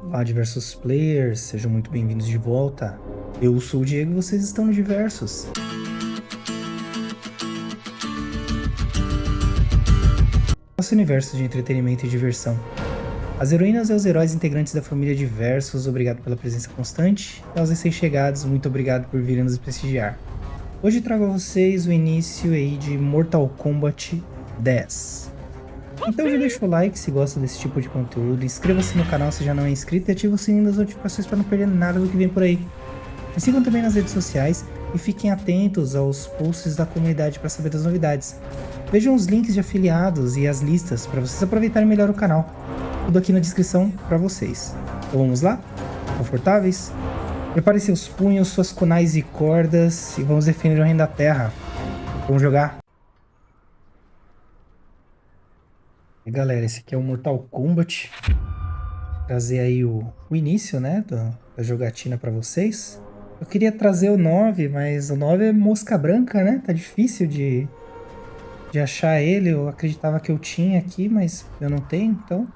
Olá, diversos players, sejam muito bem-vindos de volta. Eu sou o Diego e vocês estão no Diversos. Nosso universo de entretenimento e diversão. As heroínas e os heróis integrantes da família Diversos, obrigado pela presença constante. E aos recém-chegados, muito obrigado por virem nos prestigiar. Hoje trago a vocês o início aí de Mortal Kombat 10. Então já deixa o like se gosta desse tipo de conteúdo, inscreva-se no canal se já não é inscrito e ative o sininho das notificações para não perder nada do que vem por aí. Me sigam também nas redes sociais e fiquem atentos aos posts da comunidade para saber das novidades. Vejam os links de afiliados e as listas para vocês aproveitarem melhor o canal. Tudo aqui na descrição para vocês. Então vamos lá? Confortáveis? Preparem seus punhos, suas kunais e cordas e vamos defender o reino da terra. Vamos jogar? E galera, esse aqui é o Mortal Kombat. Vou trazer aí o início, né, da jogatina para vocês. Eu queria trazer o 9, mas o 9 é mosca branca, né? Tá difícil de achar ele. Eu acreditava que eu tinha aqui, mas eu não tenho, então...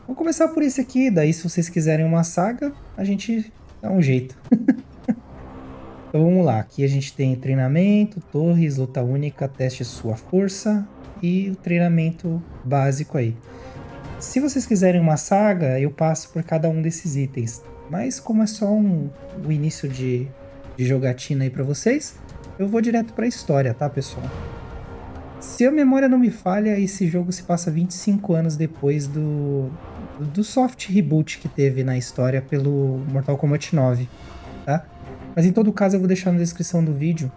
Vou começar por esse aqui, daí se vocês quiserem uma saga, a gente dá um jeito. Então vamos lá, aqui a gente tem treinamento, torres, luta única, teste sua força e o treinamento básico aí. Se vocês quiserem uma saga, eu passo por cada um desses itens, mas como é só o início de jogatina aí pra vocês, eu vou direto pra história, tá pessoal? Se a memória não me falha, esse jogo se passa 25 anos depois do soft reboot que teve na história pelo Mortal Kombat 9, tá? Mas em todo caso eu vou deixar na descrição do vídeo.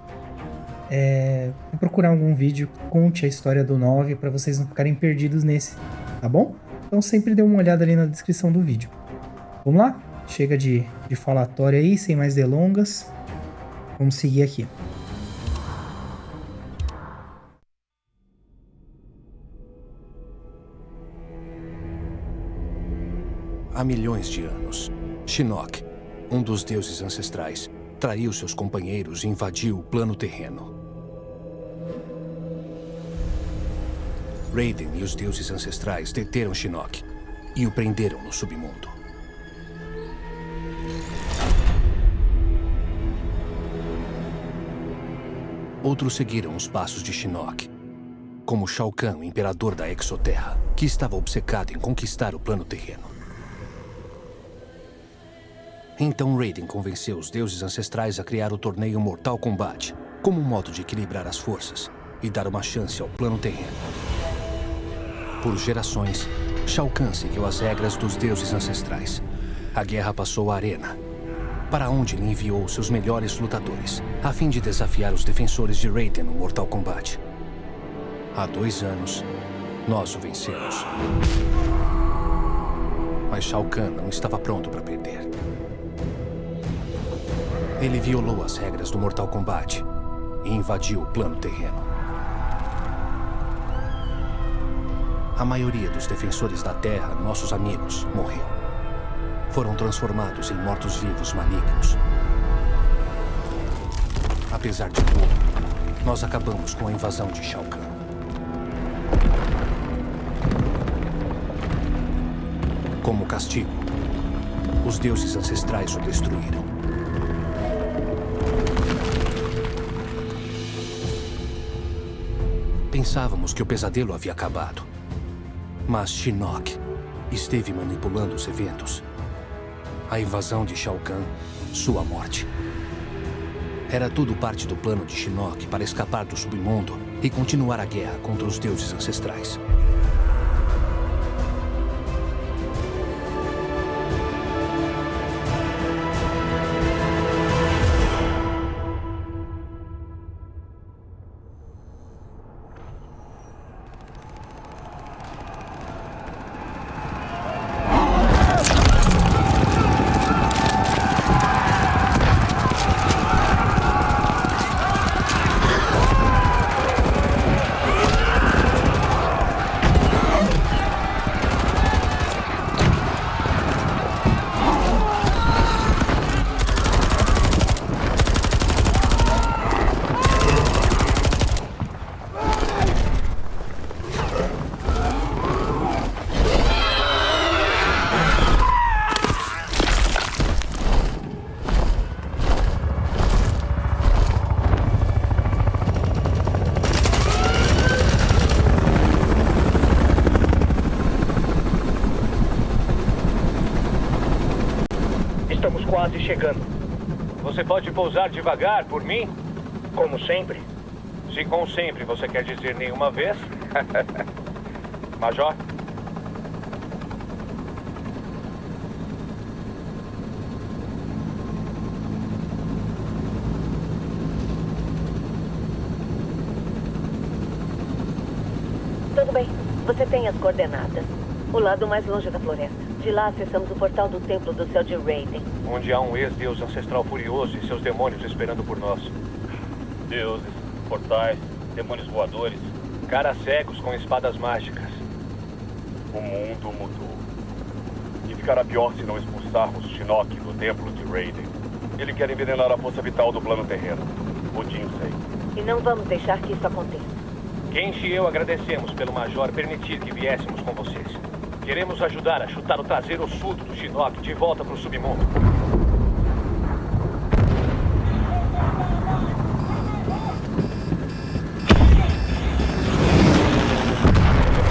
Vou procurar algum vídeo que conte a história do 9 para vocês não ficarem perdidos nesse, tá bom? Então sempre dê uma olhada ali na descrição do vídeo. Vamos lá? Chega de falatório aí, sem mais delongas. Vamos seguir aqui. Há milhões de anos, Shinnok, um dos deuses ancestrais, traiu seus companheiros e invadiu o plano terreno. Raiden e os deuses ancestrais deteram Shinnok e o prenderam no submundo. Outros seguiram os passos de Shinnok, como Shao Kahn, o imperador da Exoterra, que estava obcecado em conquistar o plano terreno. Então Raiden convenceu os deuses ancestrais a criar o torneio Mortal Kombat como um modo de equilibrar as forças e dar uma chance ao plano terreno. Por gerações, Shao Kahn seguiu as regras dos deuses ancestrais. A guerra passou à arena, para onde ele enviou seus melhores lutadores, a fim de desafiar os defensores de Raiden no Mortal Kombat. Há 2 anos, nós o vencemos. Mas Shao Kahn não estava pronto para perder. Ele violou as regras do Mortal Kombat e invadiu o plano terreno. A maioria dos defensores da Terra, nossos amigos, morreu. Foram transformados em mortos-vivos malignos. Apesar de tudo, nós acabamos com a invasão de Shao Kahn. Como castigo, os deuses ancestrais o destruíram. Pensávamos que o pesadelo havia acabado. Mas Shinnok esteve manipulando os eventos. A invasão de Shao Kahn, sua morte. Era tudo parte do plano de Shinnok para escapar do submundo e continuar a guerra contra os deuses ancestrais. quase chegando. Você pode pousar devagar por mim? Como sempre. Se com sempre você quer dizer nenhuma vez. Major? Tudo bem. Você tem as coordenadas. O lado mais longe da floresta. De lá acessamos o portal do templo do céu de Raiden. Onde há um ex-deus ancestral furioso e seus demônios esperando por nós. Deuses, portais, demônios voadores. Caras cegos com espadas mágicas. O mundo mudou. E ficará pior se não expulsarmos Shinnok do templo de Raiden. Ele quer envenenar a força vital do plano terreno. O Jinsei. E não vamos deixar que isso aconteça. Kenshi e eu agradecemos pelo Major permitir que viéssemos com vocês. Queremos ajudar a chutar o traseiro ossudo do Shinnok de volta para o submundo.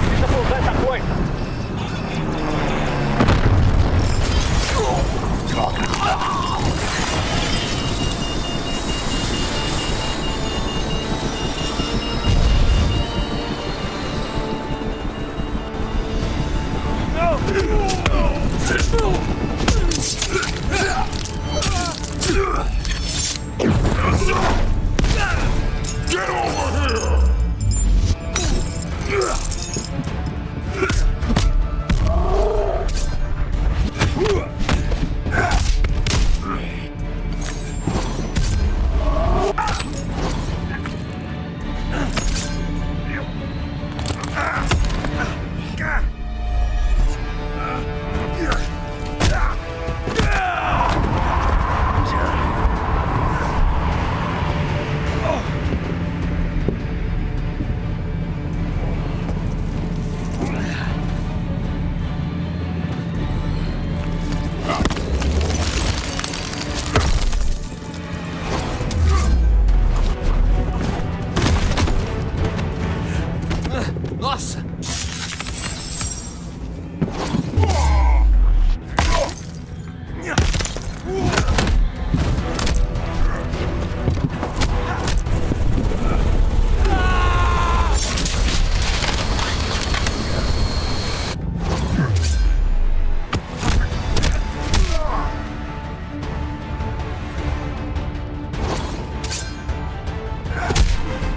Precisa pousar essa coisa! Nossa!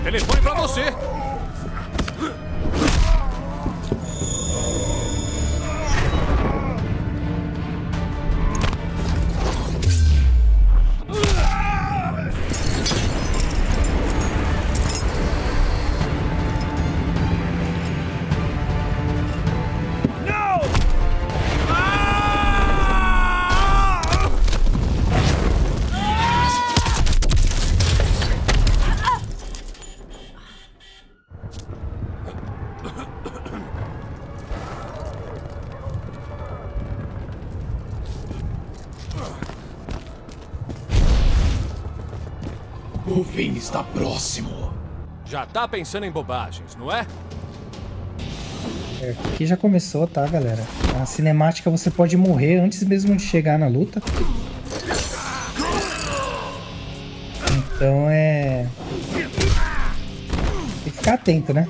Telefone pra você! O fim está próximo. Já tá pensando em bobagens, não é? Aqui já começou, tá, galera? A cinemática você pode morrer antes mesmo de chegar na luta. Então tem que ficar atento, né?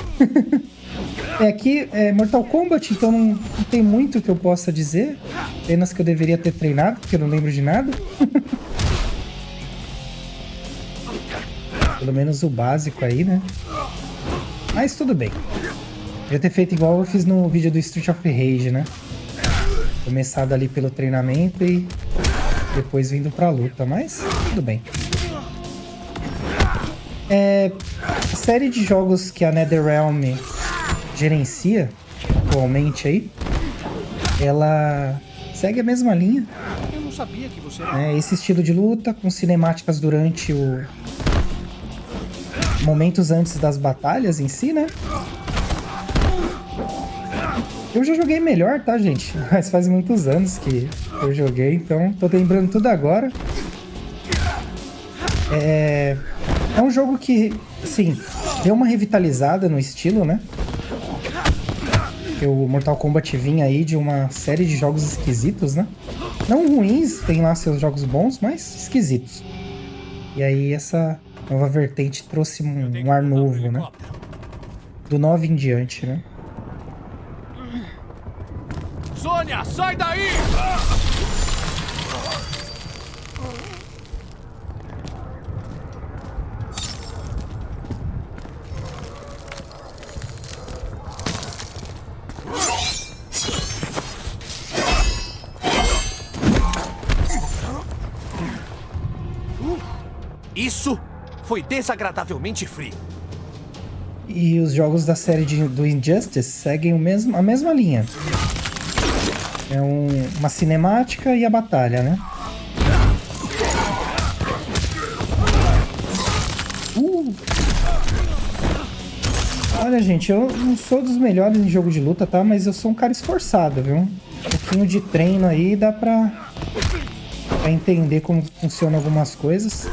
Aqui é Mortal Kombat, então não tem muito que eu possa dizer. Apenas que eu deveria ter treinado, porque eu não lembro de nada. Pelo menos o básico aí, né? Mas tudo bem. Podia ter feito igual eu fiz no vídeo do Street of Rage, né? Começado ali pelo treinamento e depois vindo pra luta, mas tudo bem. A série de jogos que a NetherRealm gerencia atualmente aí, ela segue a mesma linha. Eu não sabia que você era... Esse estilo de luta, com cinemáticas durante momentos antes das batalhas em si, né? Eu já joguei melhor, tá, gente? Mas faz muitos anos que eu joguei, então tô lembrando tudo agora. É um jogo que, assim, deu uma revitalizada no estilo, né? porque o Mortal Kombat vinha aí de uma série de jogos esquisitos, né? Não ruins, tem lá seus jogos bons, mas esquisitos. E aí essa nova vertente trouxe um ar novo, né? Do 9 em diante, né? Sônia, sai daí! Isso foi desagradavelmente frio. E os jogos da série do Injustice seguem a mesma linha. É uma cinemática e a batalha, né? Olha, gente, eu não sou dos melhores em jogo de luta, tá? Mas eu sou um cara esforçado, viu? Um pouquinho de treino aí dá pra entender como funcionam algumas coisas.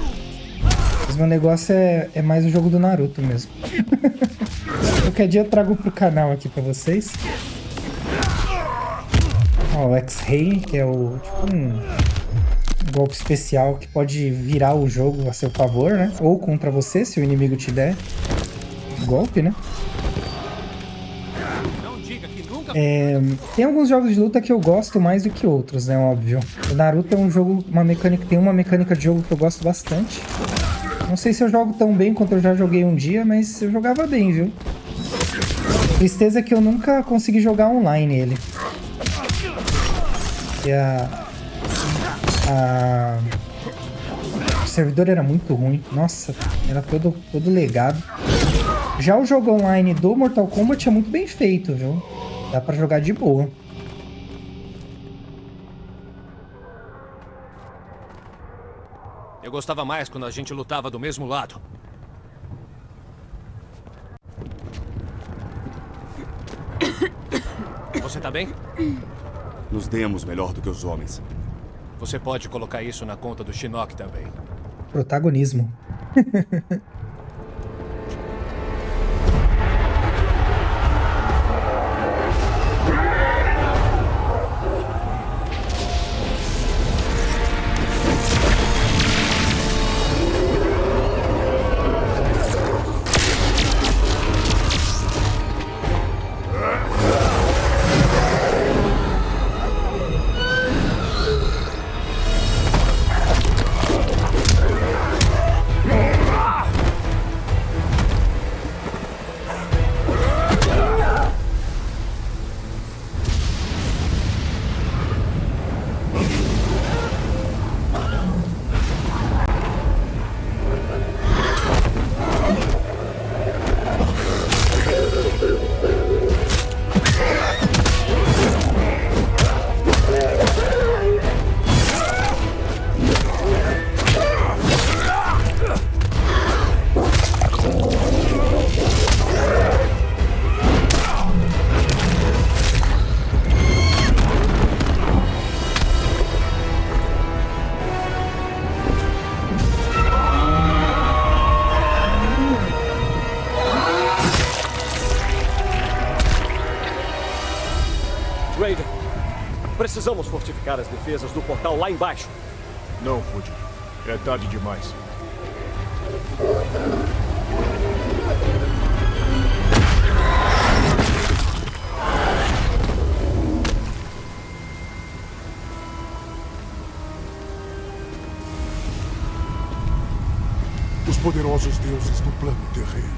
Mas meu negócio é mais o jogo do Naruto mesmo. Qualquer dia eu trago pro canal aqui pra vocês. Ó, o X-Ray, que é tipo um golpe especial que pode virar o jogo a seu favor, né? Ou contra você, se o inimigo te der golpe, né? Tem alguns jogos de luta que eu gosto mais do que outros, né? Óbvio. O Naruto é um jogo, tem uma mecânica de jogo que eu gosto bastante. Não sei se eu jogo tão bem quanto eu já joguei um dia, mas eu jogava bem, viu? Tristeza é que eu nunca consegui jogar online ele. E o servidor era muito ruim. Nossa, era todo legado. Já o jogo online do Mortal Kombat é muito bem feito, viu? Dá pra jogar de boa. Eu gostava mais quando a gente lutava do mesmo lado. Você tá bem? Nos demos melhor do que os homens. Você pode colocar isso na conta do Shinnok também. Protagonismo. Raiden, precisamos fortificar as defesas do portal lá embaixo. Não, Fuji. É tarde demais. Os poderosos deuses do plano terreno.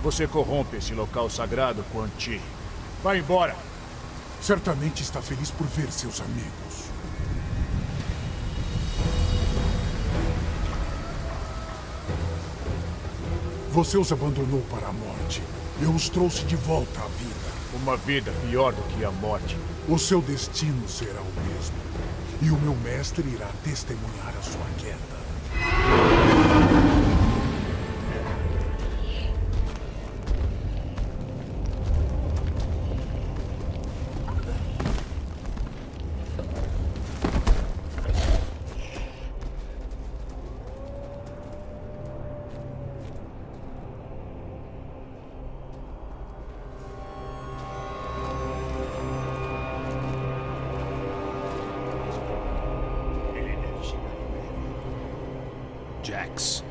Você corrompe esse local sagrado, Quan Chi. Vá embora! Certamente está feliz por ver seus amigos. Você os abandonou para a morte. Eu os trouxe de volta à vida. Uma vida pior do que a morte. O seu destino será o mesmo. E o meu mestre irá testemunhar a sua queda. Jax.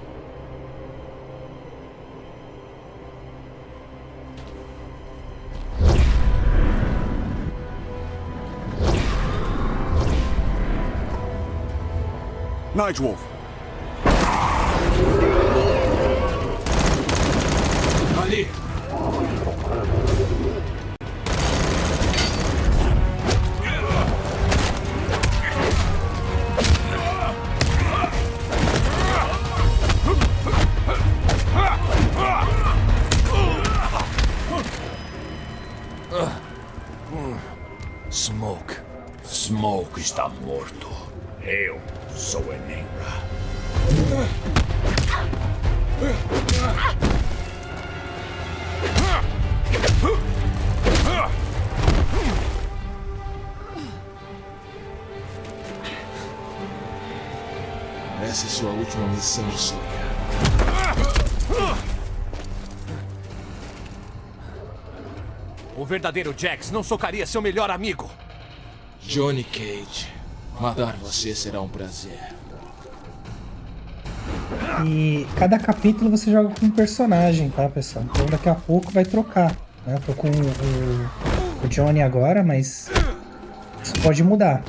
Nightwolf. Ali! Smoke. Smoke está morto. Eu sou Enenra. Essa é sua última missão, Sônia. O verdadeiro Jax não socaria seu melhor amigo. Johnny Cage. Matar você será um prazer. E cada capítulo você joga com um personagem, tá, pessoal? Então daqui a pouco vai trocar, né? Eu tô com o Johnny agora, mas isso pode mudar.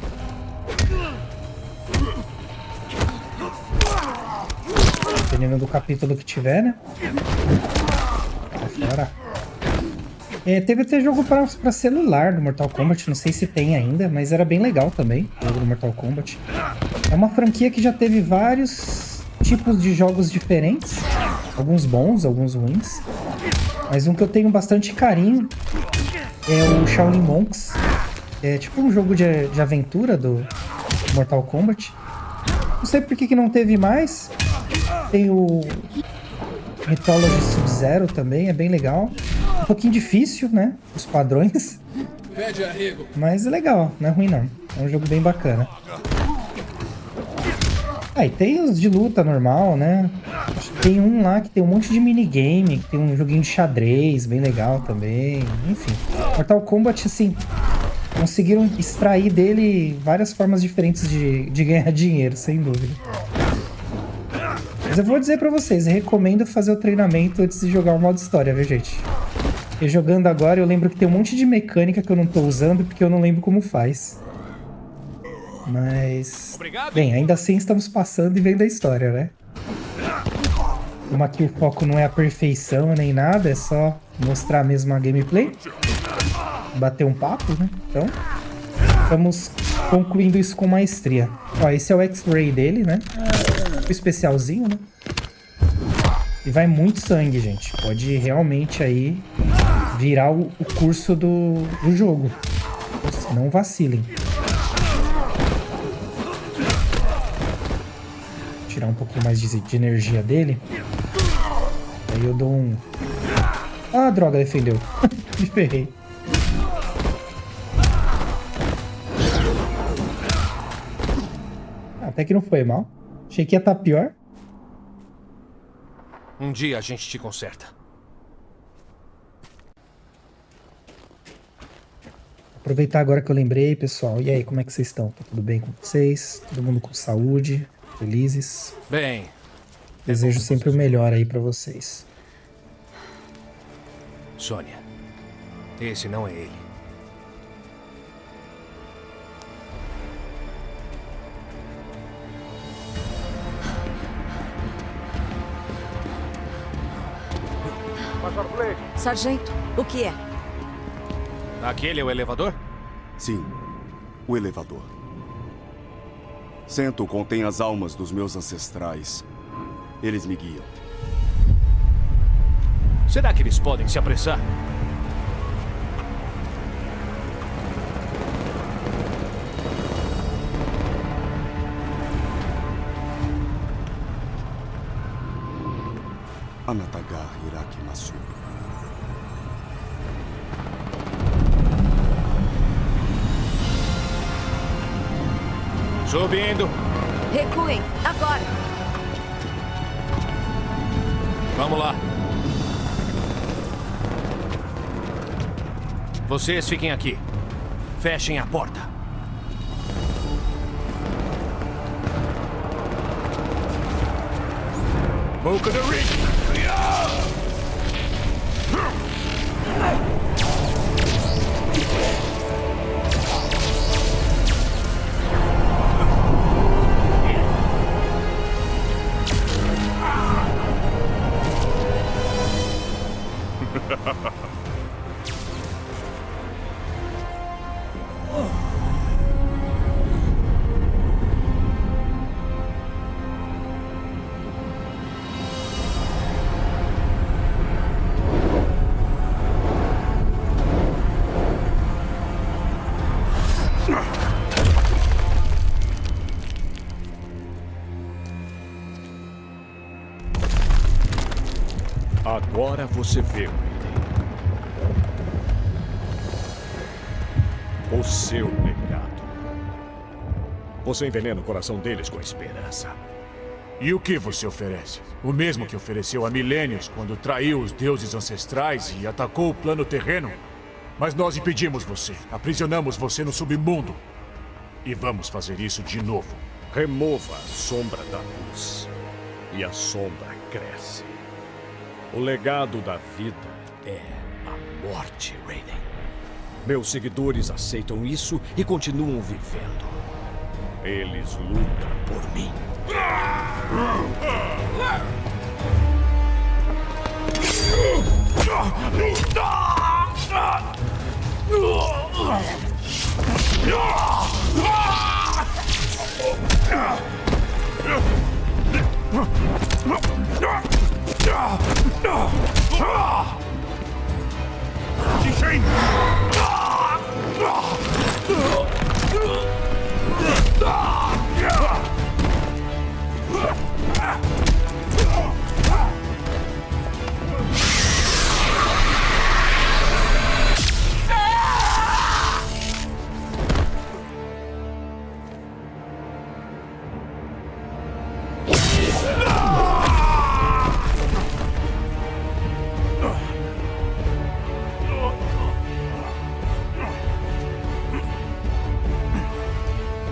Dependendo do capítulo que tiver, né? Vai fora. Teve até jogo pra celular do Mortal Kombat, não sei se tem ainda, mas era bem legal também, o jogo do Mortal Kombat. É uma franquia que já teve vários tipos de jogos diferentes, alguns bons, alguns ruins, mas um que eu tenho bastante carinho é o Shaolin Monks. É tipo um jogo de aventura do Mortal Kombat. Não sei por que não teve mais. Tem o Mythology Sub-Zero também, é bem legal. Um pouquinho difícil, né? Os padrões. Pede arrego. Mas é legal, não é ruim não. É um jogo bem bacana. E tem os de luta normal, né? Tem um lá que tem um monte de minigame, que tem um joguinho de xadrez, bem legal também. Enfim, Mortal Kombat, assim, conseguiram extrair dele várias formas diferentes de ganhar dinheiro, sem dúvida. Mas eu vou dizer pra vocês, eu recomendo fazer o treinamento antes de jogar o modo história, viu, gente? Porque jogando agora eu lembro que tem um monte de mecânica que eu não tô usando porque eu não lembro como faz. Mas... bem, ainda assim estamos passando e vendo a história, né? Como aqui o foco não é a perfeição nem nada, é só mostrar mesmo a gameplay. Bater um papo, né? Então, estamos concluindo isso com maestria. Ó, esse é o X-Ray dele, né? O especialzinho, né? E vai muito sangue, gente. Pode realmente aí virar o curso do jogo. Não vacilem. Tirar um pouquinho mais de energia dele. Aí eu dou um... Ah, droga, defendeu. Me ferrei. Até que não foi mal. Achei que ia estar pior. Um dia a gente te conserta. Aproveitar agora que eu lembrei, pessoal. E aí, como é que vocês estão? Tá tudo bem com vocês? Todo mundo com saúde? Felizes? Bem... Desejo sempre o melhor aí pra vocês. Sônia, esse não é ele. Major Blake. Sargento, o que é? Aquele é o elevador? Sim, o elevador. Sento contém as almas dos meus ancestrais. Eles me guiam. Será que eles podem se apressar? Anatagar Irakimasu. Subindo. Recuem, agora! Vamos lá. Vocês fiquem aqui. Fechem a porta. Smoke of the ring! Agora você vê, Raiden. O seu legado. Você envenena o coração deles com esperança. E o que você oferece? O mesmo que ofereceu a Millennials quando traiu os deuses ancestrais e atacou o plano terreno? Mas nós impedimos você, aprisionamos você no submundo. E vamos fazer isso de novo. Remova a sombra da luz. E a sombra cresce. O legado da vida é a morte, Raiden. Meus seguidores aceitam isso e continuam vivendo. Eles lutam por mim.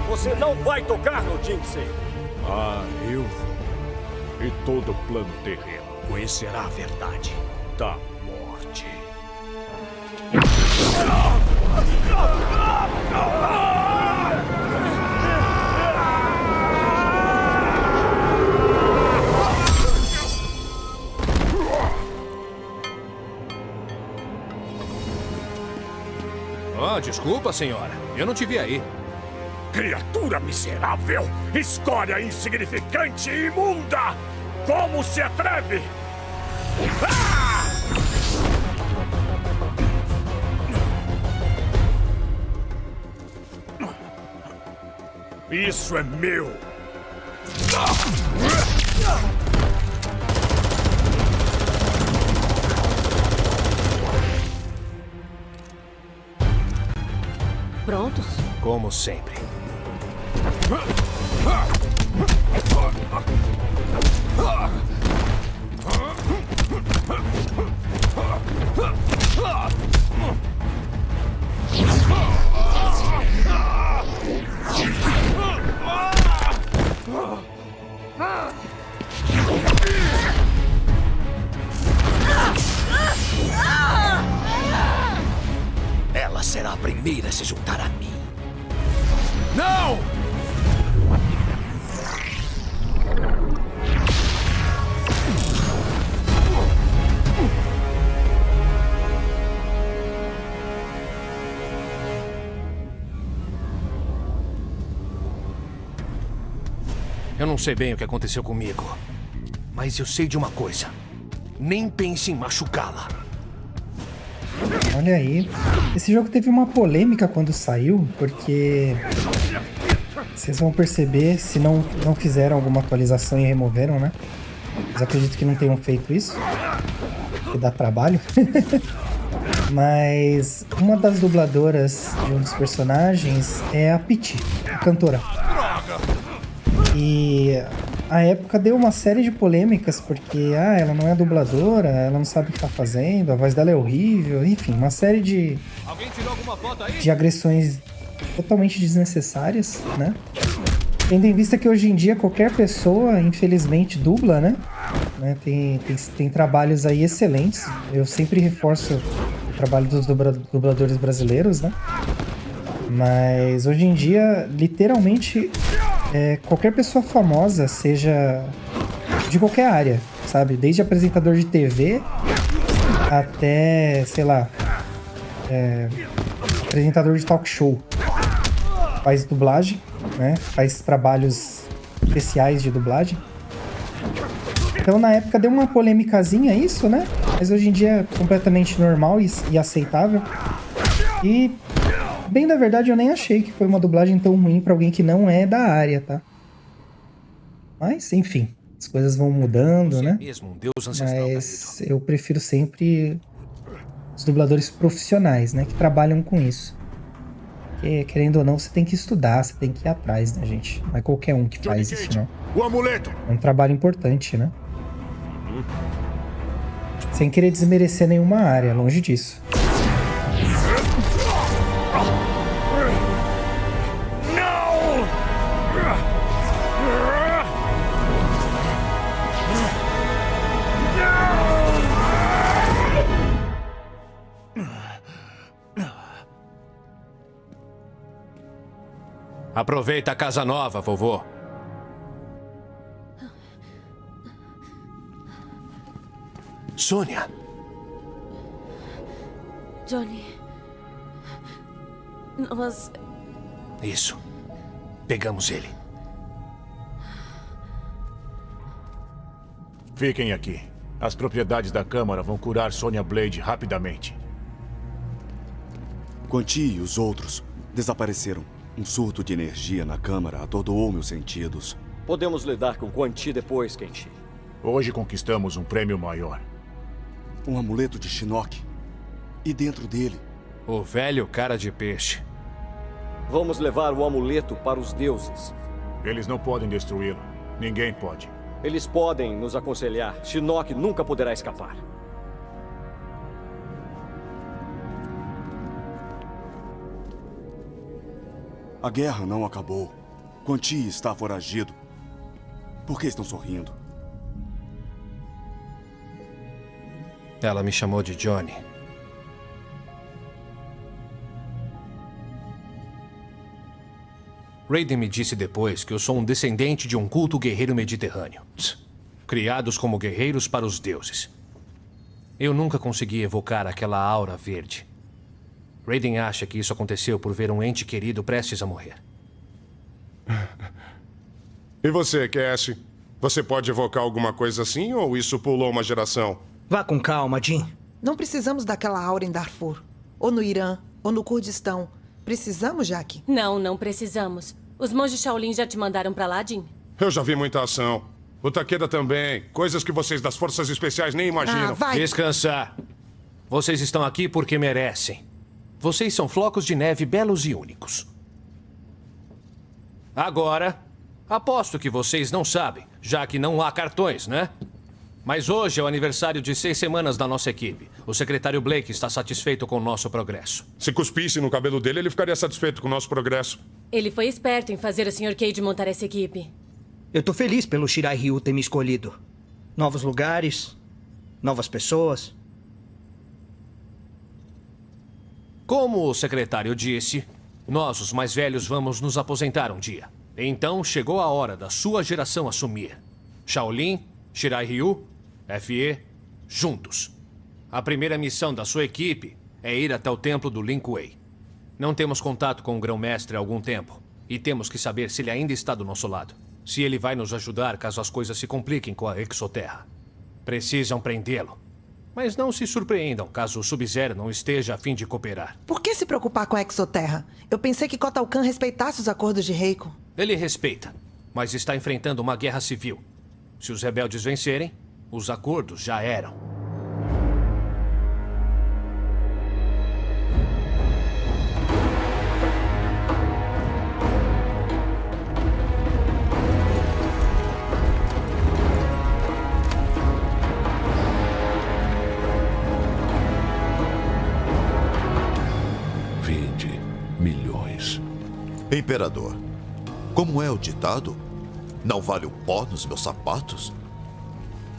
Você não vai tocar no Jinxei! Ah, eu vou. E todo o plano terreno conhecerá a verdade da morte. Ah, desculpa, senhora. Eu não te vi aí. Criatura miserável! Escória insignificante e imunda! Como se atreve? Ah! Isso é meu! Prontos? Como sempre. Ela será a primeira a se juntar a mim. Não! Eu não sei bem o que aconteceu comigo, mas eu sei de uma coisa. Nem pense em machucá-la. Olha aí. Esse jogo teve uma polêmica quando saiu, porque vocês vão perceber, se não fizeram alguma atualização e removeram, né? Mas acredito que não tenham feito isso, que dá trabalho. Mas uma das dubladoras de um dos personagens é a Peach, a cantora. E a época deu uma série de polêmicas, porque ela não é dubladora, ela não sabe o que tá fazendo, a voz dela é horrível, enfim, uma série de agressões totalmente desnecessárias, né? Tendo em vista que hoje em dia qualquer pessoa, infelizmente, dubla, né? né? Tem trabalhos aí excelentes. Eu sempre reforço o trabalho dos dubladores brasileiros, né? Mas hoje em dia, literalmente, qualquer pessoa famosa, seja de qualquer área, sabe? Desde apresentador de TV até, sei lá, apresentador de talk show. Faz dublagem, né? Faz trabalhos especiais de dublagem. Então, na época, deu uma polêmicazinha isso, né? Mas hoje em dia é completamente normal e aceitável. E, bem na verdade, eu nem achei que foi uma dublagem tão ruim pra alguém que não é da área, tá? Mas, enfim, as coisas vão mudando, né? Mas eu prefiro sempre os dubladores profissionais, né? Que trabalham com isso. Porque, querendo ou não, você tem que estudar, você tem que ir atrás, né, gente? Não é qualquer um que faz isso, não. O amuleto! É um trabalho importante, né? Sem querer desmerecer nenhuma área, longe disso. Aproveita a casa nova, vovô. Sônia. Johnny. Nós... Isso. Pegamos ele. Fiquem aqui. As propriedades da Câmara vão curar Sonya Blade rapidamente. Quan Chi e os outros desapareceram. Um surto de energia na Câmara atordoou meus sentidos. Podemos lidar com Quan Chi depois, Kenshi. Hoje conquistamos um prêmio maior. Um amuleto de Shinnok. E dentro dele... O velho cara de peixe. Vamos levar o amuleto para os deuses. Eles não podem destruí-lo. Ninguém pode. Eles podem nos aconselhar. Shinnok nunca poderá escapar. A guerra não acabou. Quan Chi está foragido. Por que estão sorrindo? Ela me chamou de Johnny. Raiden me disse depois que eu sou um descendente de um culto guerreiro mediterrâneo. Criados como guerreiros para os deuses. Eu nunca consegui evocar aquela aura verde. Raiden acha que isso aconteceu por ver um ente querido prestes a morrer. E você, Cash? Você pode evocar alguma coisa assim ou isso pulou uma geração? Vá com calma, Jin. Não precisamos daquela aura em Darfur. Ou no Irã, ou no Kurdistão. Precisamos, Jaque? Não, não precisamos. Os monges Shaolin já te mandaram pra lá, Jin? Eu já vi muita ação. O Takeda também. Coisas que vocês das forças especiais nem imaginam. Vai! Descansar. Vocês estão aqui porque merecem. Vocês são flocos de neve belos e únicos. Agora, aposto que vocês não sabem, já que não há cartões, né? Mas hoje é o aniversário de 6 semanas da nossa equipe. O secretário Blake está satisfeito com o nosso progresso. Se cuspisse no cabelo dele, ele ficaria satisfeito com o nosso progresso. Ele foi esperto em fazer o Sr. Cage montar essa equipe. Eu tô feliz pelo Shirai Ryu ter me escolhido. Novos lugares, novas pessoas. Como o secretário disse, nós, os mais velhos, vamos nos aposentar um dia. Então chegou a hora da sua geração assumir. Shaolin, Shirai Ryu, FE, juntos. A primeira missão da sua equipe é ir até o templo do Lin Kuei. Não temos contato com o grão-mestre há algum tempo. E temos que saber se ele ainda está do nosso lado. Se ele vai nos ajudar caso as coisas se compliquem com a Exoterra. Precisam prendê-lo. Mas não se surpreendam caso o Sub-Zero não esteja a fim de cooperar. Por que se preocupar com a Exoterra? Eu pensei que Kotal Kahn respeitasse os acordos de Reiko. Ele respeita, mas está enfrentando uma guerra civil. Se os rebeldes vencerem, os acordos já eram.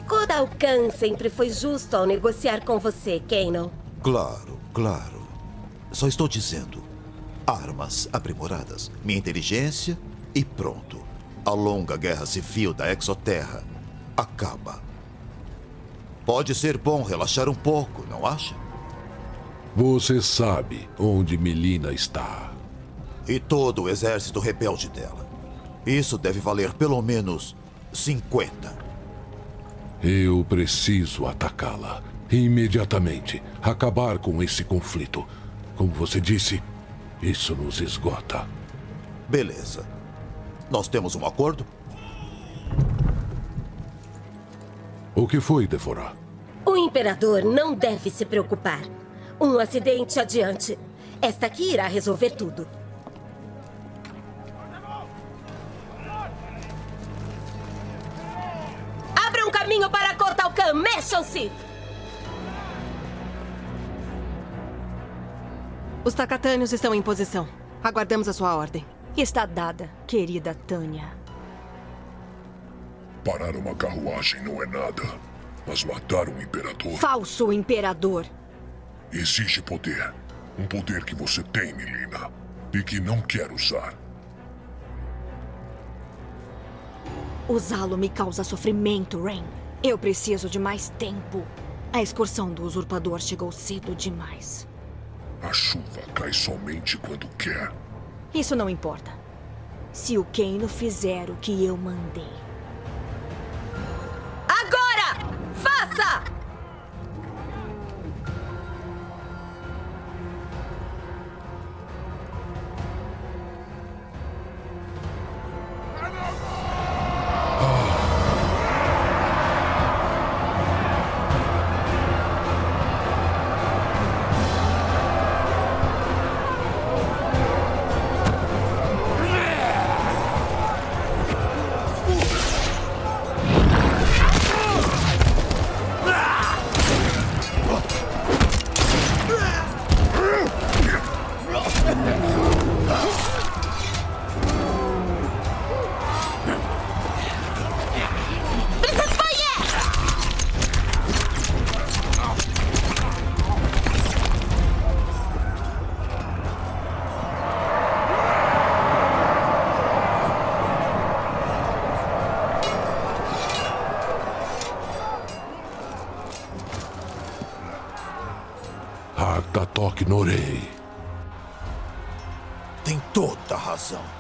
Kotal Kahn sempre foi justo ao negociar com você, Kanon. Claro, claro. Só estou dizendo. Armas aprimoradas, minha inteligência e pronto. A longa guerra civil da Exoterra acaba. Pode ser bom relaxar um pouco, não acha? Você sabe onde Melina está. E todo o exército rebelde dela. Isso deve valer pelo menos 50. Eu preciso atacá-la. Imediatamente. Acabar com esse conflito. Como você disse, isso nos esgota. Beleza. Nós temos um acordo? O que foi, Devorah? O Imperador não deve se preocupar. Um acidente adiante. Esta aqui irá resolver tudo. Abra um caminho para Kotal Kahn! Mexam-se! Os Takatânios estão em posição. Aguardamos a sua ordem. Está dada, querida Tânia. Parar uma carruagem não é nada, mas matar um imperador... Falso imperador! Exige poder. Um poder que você tem, Melina, e que não quer usar. Usá-lo me causa sofrimento, Rain. Eu preciso de mais tempo. A excursão do usurpador chegou cedo demais. A chuva cai somente quando quer. Isso não importa. Se o Kaino fizer o que eu mandei. Agora! Faça! Artatok Norei. Tem toda a razão.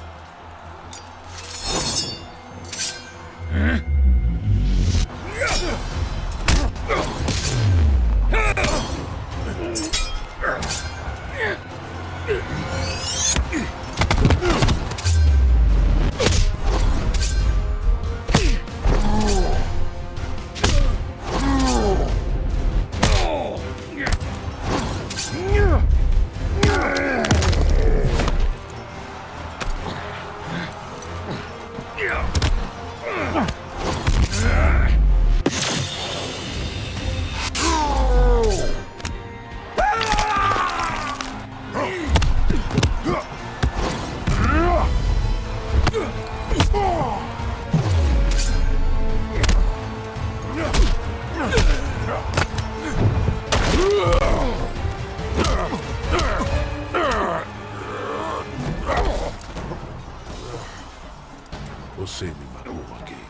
Você me matou, Kaino.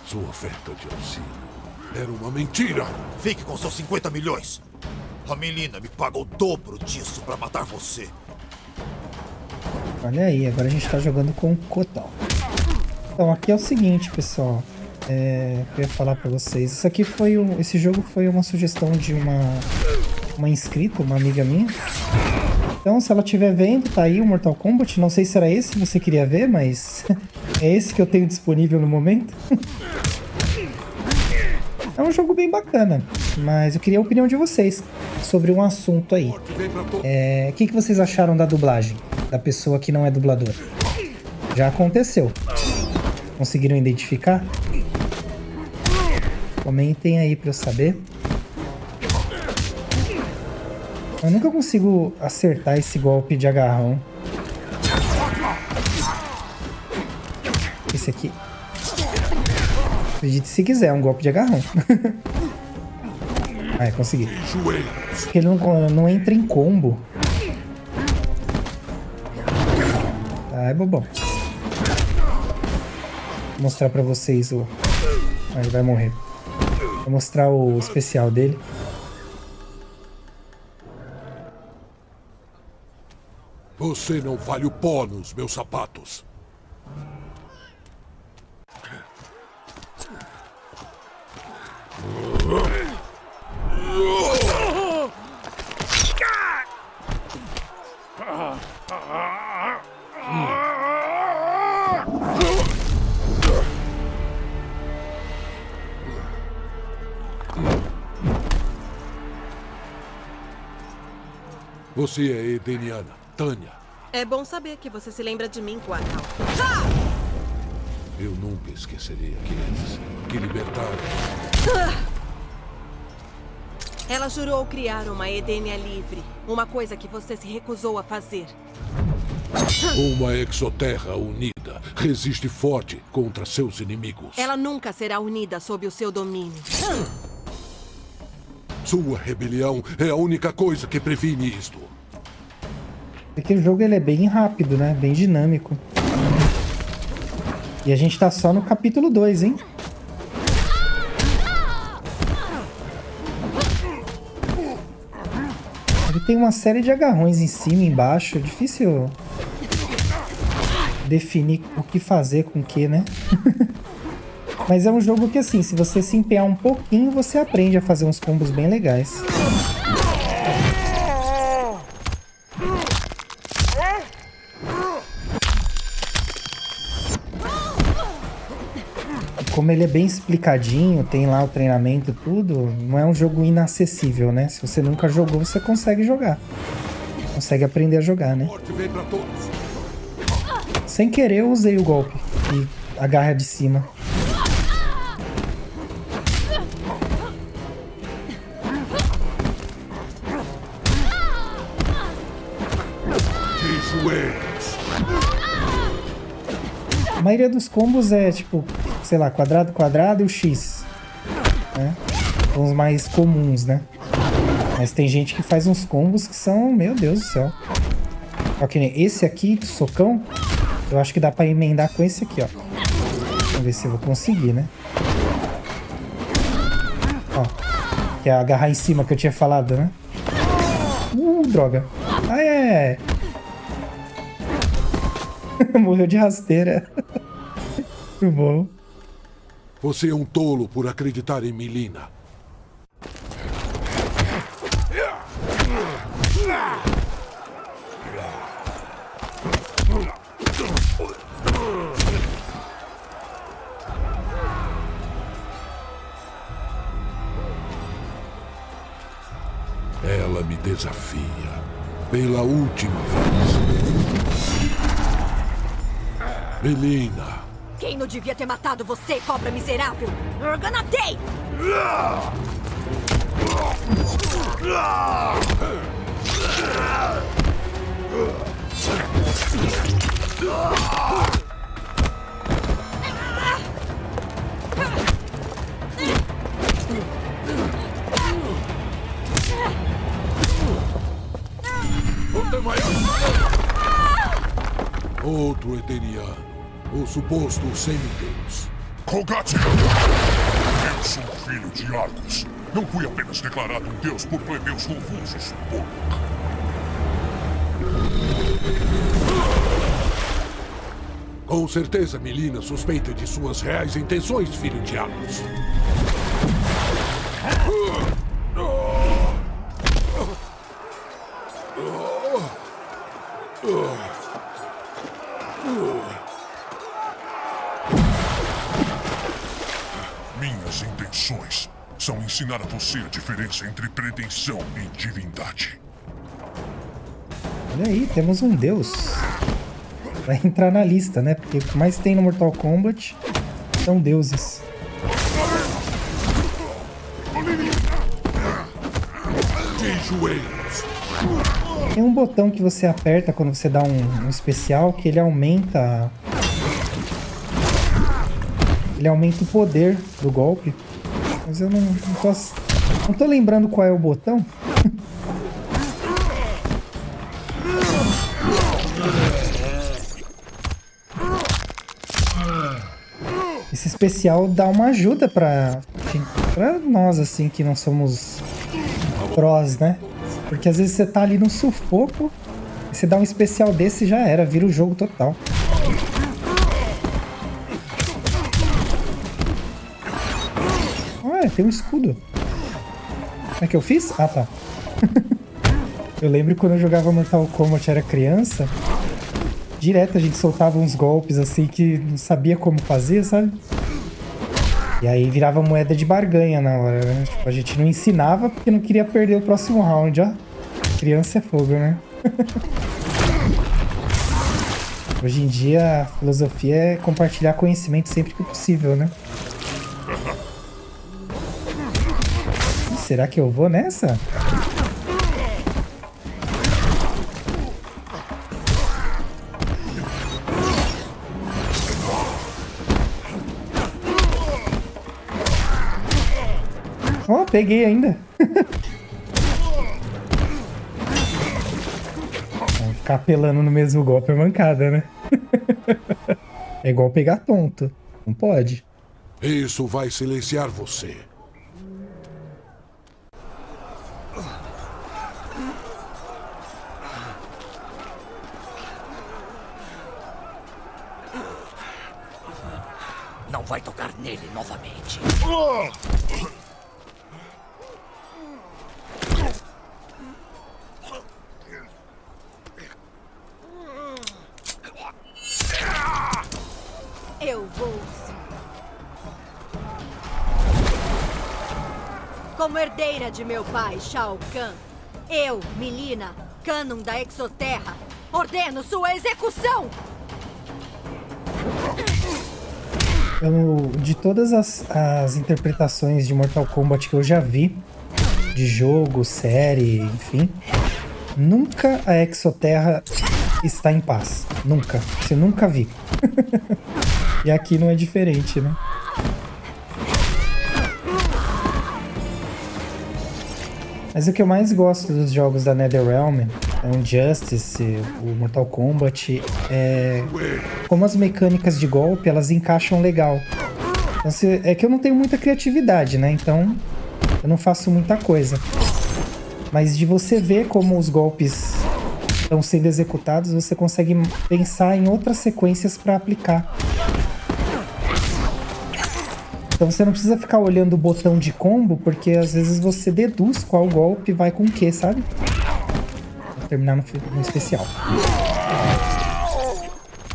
Sua oferta de auxílio era uma mentira. Fique com seus 50 milhões. A Melina me paga o dobro disso pra matar você. Olha aí, agora a gente tá jogando com o Kotal. Então, aqui é o seguinte, pessoal. Eu ia falar pra vocês. Isso aqui foi esse jogo foi uma sugestão de uma inscrita, uma amiga minha. Então, se ela estiver vendo, tá aí o Mortal Kombat. Não sei se era esse que você queria ver, mas é esse que eu tenho disponível no momento. É um jogo bem bacana, mas eu queria a opinião de vocês sobre um assunto aí. O que vocês acharam da dublagem? Da pessoa que não é dublador? Já aconteceu. Conseguiram identificar? Comentem aí pra eu saber. Eu nunca consigo acertar esse golpe de agarrão. Esse aqui. Acredite se quiser, é um golpe de agarrão. Ai, consegui. Porque ele não entra em combo. Ai, bobão. Vou mostrar pra vocês o... Ah, ele vai morrer. Vou mostrar o especial dele. Você não vale o pó nos meus sapatos. Você é edeniana, Tânia. É bom saber que você se lembra de mim, Quartal. Eu nunca esquecerei aqueles que libertaram. Ela jurou criar uma Edenia livre. Uma coisa que você se recusou a fazer. Uma Exoterra unida resiste forte contra seus inimigos. Ela nunca será unida sob o seu domínio. Sua rebelião é a única coisa que previne isto. Porque o jogo ele é bem rápido, né? Bem dinâmico. E a gente tá só no capítulo 2, hein? Ele tem uma série de agarrões em cima e embaixo. É difícil definir o que fazer com o que, né? Mas é um jogo que, assim, se você se empenhar um pouquinho, você aprende a fazer uns combos bem legais. Como ele é bem explicadinho, tem lá o treinamento e tudo, não é um jogo inacessível, né? Se você nunca jogou, você consegue jogar. Consegue aprender a jogar, né? Sem querer, eu usei o golpe e a garra de cima. A maioria dos combos é tipo, sei lá, quadrado, quadrado e o X, né? São os mais comuns, né? Mas tem gente que faz uns combos que são, meu Deus do céu. Ó, que nem esse aqui, socão, eu acho que dá pra emendar com esse aqui, ó. Vamos ver se eu vou conseguir, né? Ó, que é agarrar em cima que eu tinha falado, né? Droga. Ai, é. Morreu de rasteira. Muito bom. Você é um tolo por acreditar em Mileena. Ela me desafia pela última vez. Mileena. Quem não devia ter matado você, cobra miserável? Organatei! Outro Edeniano, o suposto semideus. Colgate! Eu sou filho de Argus. Não fui apenas declarado um deus por plebeus confusos, porco. Com certeza, Mileena suspeita de suas reais intenções, filho de Argus. Minhas intenções são ensinar a você a diferença entre pretensão e divindade. Olha aí, temos um deus. Vai entrar na lista, né? Porque o que mais tem no Mortal Kombat são deuses. Tem um botão que você aperta quando você dá um especial que ele aumenta ele aumenta o poder do golpe. Mas eu não tô lembrando qual é o botão. Esse especial dá uma ajuda pra nós, assim, que não somos prós, né? Porque às vezes você tá ali no sufoco, e você dá um especial desse e já era, vira o jogo total. Ah, tem um escudo. Como é que eu fiz? Ah, tá. Eu lembro quando eu jogava Mortal Kombat, era criança, direto a gente soltava uns golpes assim que não sabia como fazer, sabe? E aí virava moeda de barganha na hora, né? Tipo, a gente não ensinava porque não queria perder o próximo round, ó. Criança é fogo, né? Hoje em dia a filosofia é compartilhar conhecimento sempre que possível, né? Será que eu vou nessa? Oh, peguei ainda. Ficar apelando no mesmo golpe é mancada, né? É igual pegar tonto. Não pode. Isso vai silenciar você. Não vai tocar nele novamente. Eu vou sim. Como herdeira de meu pai, Shao Kahn, eu, Mileena, Cânon da Exoterra, ordeno sua execução! De todas as interpretações de Mortal Kombat que eu já vi, de jogo, série, enfim, nunca a Exoterra está em paz. Nunca. Você nunca vi. E aqui não é diferente, né? Mas o que eu mais gosto dos jogos da NetherRealm, o Injustice, o Mortal Kombat, é como as mecânicas de golpe, elas encaixam legal. Então, é que eu não tenho muita criatividade, né? Então, eu não faço muita coisa. Mas de você ver como os golpes estão sendo executados, você consegue pensar em outras sequências para aplicar. Então você não precisa ficar olhando o botão de combo, porque às vezes você deduz qual golpe vai com o que, sabe? Vou terminar no especial.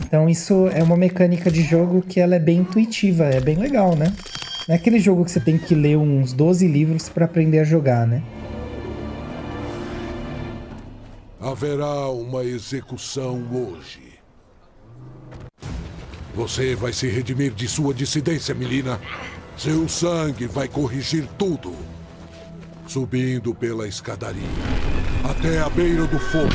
Então isso é uma mecânica de jogo que ela é bem intuitiva, é bem legal, né? Não é aquele jogo que você tem que ler uns 12 livros para aprender a jogar, né? Haverá uma execução hoje. Você vai se redimir de sua dissidência, Mileena. Seu sangue vai corrigir tudo. Subindo pela escadaria, até a beira do fogo.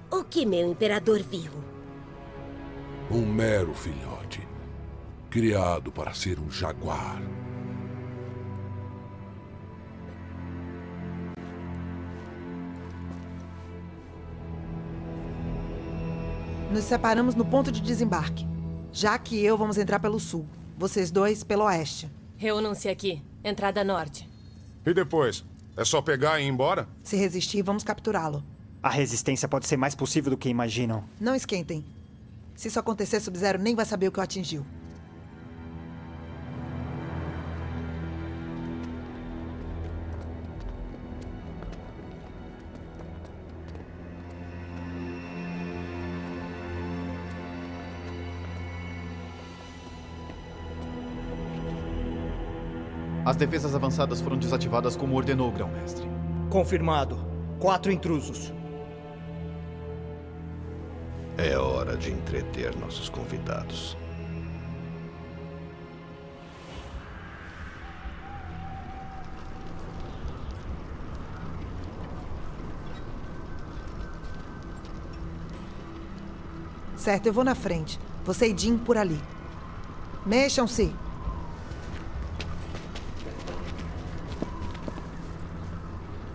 O que meu imperador viu? Um mero filhote, criado para ser um jaguar. Nos separamos no ponto de desembarque. Jaque e eu vamos entrar pelo sul. Vocês dois pelo oeste. Reúnam-se aqui. Entrada norte. E depois? É só pegar e ir embora? Se resistir, vamos capturá-lo. A resistência pode ser mais possível do que imaginam. Não esquentem. Se isso acontecer, Sub-Zero nem vai saber o que o atingiu. As defesas avançadas foram desativadas como ordenou o Grão-Mestre. Confirmado. 4 intrusos. É hora de entreter nossos convidados. Certo, eu vou na frente. Você e Jim por ali. Mexam-se.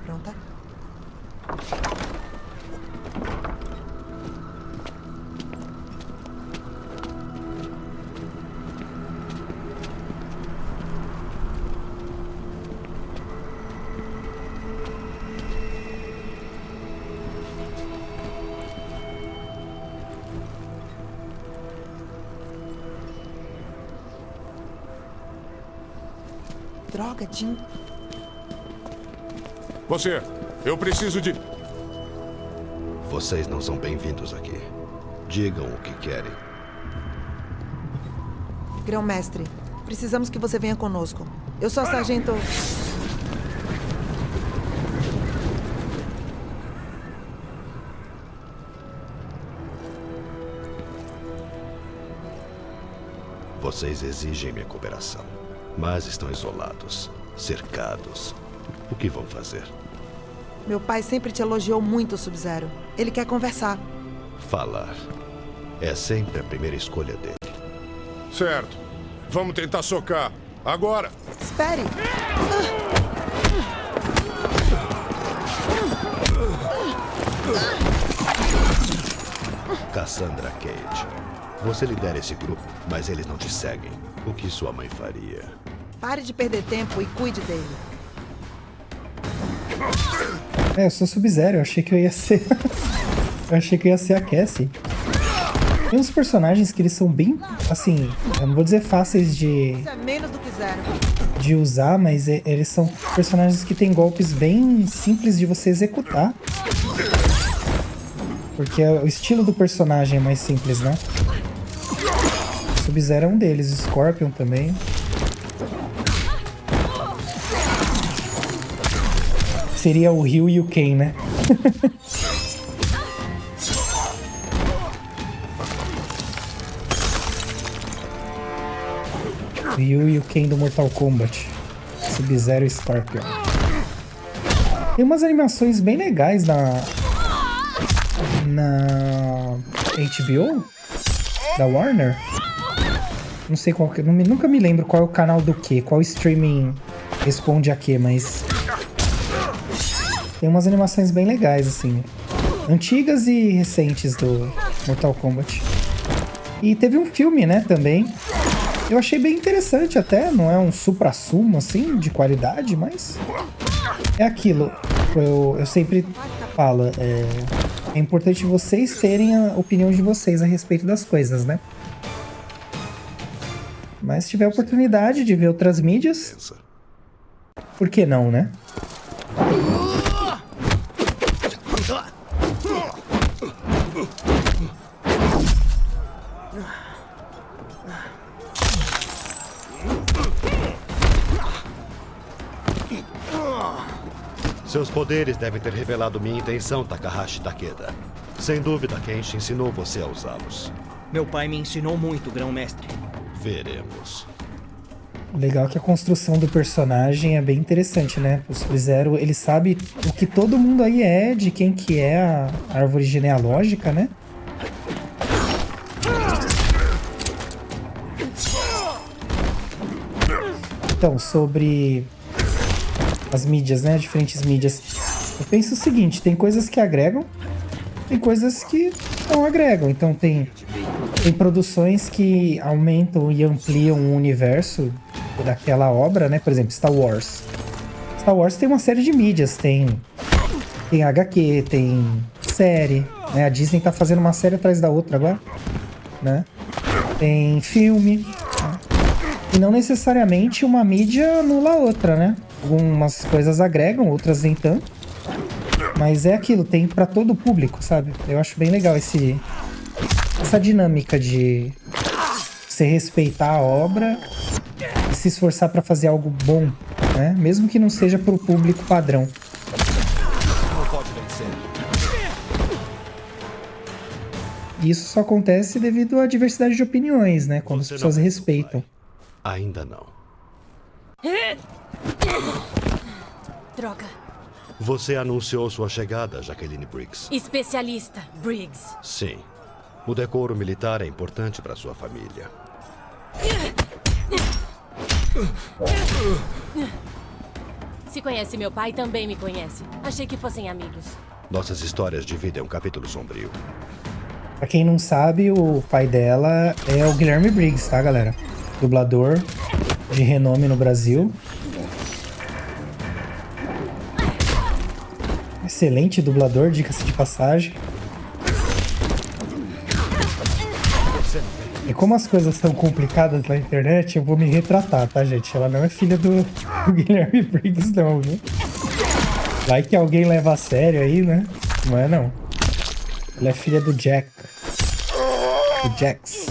Pronta? Droga, Jim. Você, eu preciso de... Vocês não são bem-vindos aqui. Digam o que querem. Grão-mestre, precisamos que você venha conosco. Eu sou a sargento... Vocês exigem minha cooperação, mas estão isolados, cercados. O que vão fazer? Meu pai sempre te elogiou muito, Sub-Zero. Ele quer conversar. Falar. É sempre a primeira escolha dele. Certo. Vamos tentar socar. Agora. Espere. Cassandra Cage. Você lidera esse grupo, mas eles não te seguem. O que sua mãe faria? Pare de perder tempo e cuide dele. Eu sou Sub-Zero, eu achei que eu ia ser... eu achei que eu ia ser a Cassie. Tem uns personagens que eles são bem, assim, eu não vou dizer fáceis Isso é menos do que zero. de usar, mas eles são personagens que têm golpes bem simples de você executar. Porque o estilo do personagem é mais simples, né? Sub-Zero é um deles, Scorpion também. Seria o Ryu e o Ken, né? Ryu e o Ken do Mortal Kombat. Sub-Zero e Scorpion. Tem umas animações bem legais na HBO? Da Warner? Não sei qual que... Nunca me lembro qual é o canal do quê, qual streaming responde a quê, mas... Tem umas animações bem legais, assim. Antigas e recentes do Mortal Kombat. E teve um filme, né, também. Eu achei bem interessante até. Não é um supra-sumo, assim, de qualidade, mas... É aquilo. Eu sempre falo. É importante vocês terem a opinião de vocês a respeito das coisas, né? Mas se tiver oportunidade de ver outras mídias... Por que não, né? Seus poderes devem ter revelado minha intenção, Takahashi Takeda. Sem dúvida, Kenshi ensinou você a usá-los. Meu pai me ensinou muito, grão-mestre. Veremos. Legal que a construção do personagem é bem interessante, né? O Sub-Zero, ele sabe o que todo mundo aí é, de quem que é a árvore genealógica, né? Então, sobre as mídias, né? Diferentes mídias. Eu penso o seguinte, tem coisas que agregam, tem coisas que não agregam. Então tem produções que aumentam e ampliam o universo daquela obra, né? Por exemplo, Star Wars. Star Wars tem uma série de mídias, tem HQ, tem série, né? A Disney tá fazendo uma série atrás da outra agora, né? Tem filme, né? E não necessariamente uma mídia anula a outra, né? Algumas coisas agregam, outras nem tanto. Mas é aquilo, tem pra todo o público, sabe? Eu acho bem legal essa dinâmica de você respeitar a obra e se esforçar pra fazer algo bom, né? Mesmo que não seja pro público padrão. E isso só acontece devido à diversidade de opiniões, né? Quando as Você pessoas não é respeitam. Ainda não. Droga. Você anunciou sua chegada, Jacqueline Briggs. Especialista, Briggs. Sim. O decoro militar é importante para sua família. Se conhece meu pai, também me conhece. Achei que fossem amigos. Nossas histórias dividem um capítulo sombrio. Pra quem não sabe, o pai dela é o Guilherme Briggs, tá, galera? Dublador de renome no Brasil. Excelente dublador, diga-se de passagem. E como as coisas são complicadas na internet, eu vou me retratar, tá, gente? Ela não é filha do Guilherme Briggs, não, viu? Vai que alguém leva a sério aí, né? Não é, não. Ela é filha do Jack. Do Jax.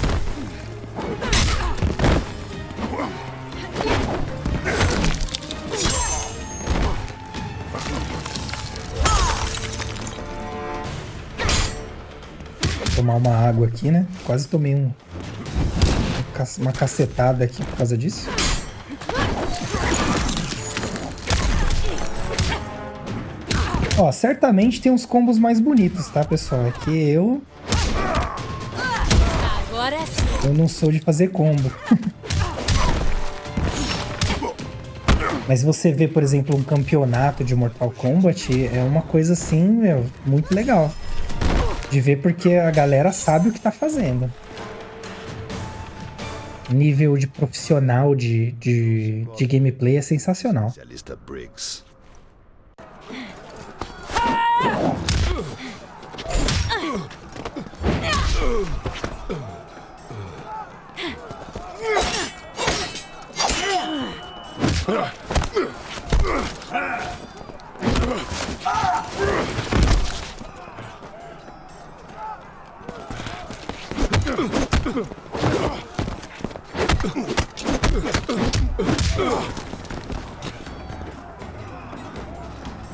Vou tomar uma água aqui, né? Quase tomei uma cacetada aqui por causa disso. Ó, certamente tem uns combos mais bonitos, tá, pessoal? É que eu não sou de fazer combo. Mas você vê, por exemplo, um campeonato de Mortal Kombat, é uma coisa assim, meu, muito legal. De ver porque a galera sabe o que tá fazendo. Nível de profissional de gameplay é sensacional. Especialista Briggs.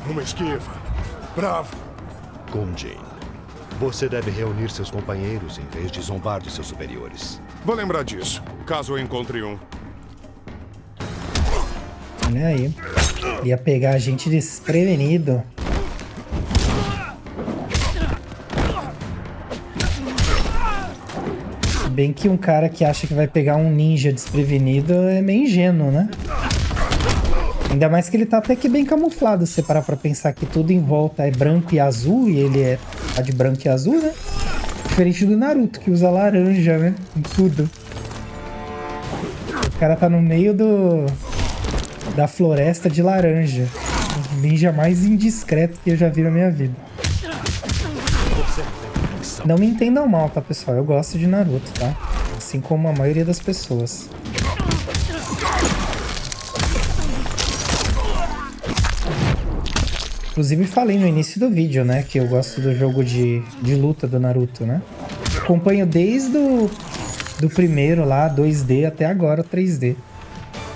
Uma esquiva. Bravo. Gunjin, você deve reunir seus companheiros em vez de zombar de seus superiores. Vou lembrar disso, caso eu encontre um. Olha aí. Ia pegar a gente desprevenido. Se bem que um cara que acha que vai pegar um ninja desprevenido é meio ingênuo, né? Ainda mais que ele tá até que bem camuflado, se você parar pra pensar que tudo em volta é branco e azul, e ele tá de branco e azul, né? Diferente do Naruto, que usa laranja, né? Em tudo. O cara tá no meio da floresta de laranja. O ninja mais indiscreto que eu já vi na minha vida. Não me entendam mal, tá, pessoal? Eu gosto de Naruto, tá? Assim como a maioria das pessoas. Inclusive falei no início do vídeo, né, que eu gosto do jogo de luta do Naruto, né? Acompanho desde do primeiro lá, 2D, até agora 3D.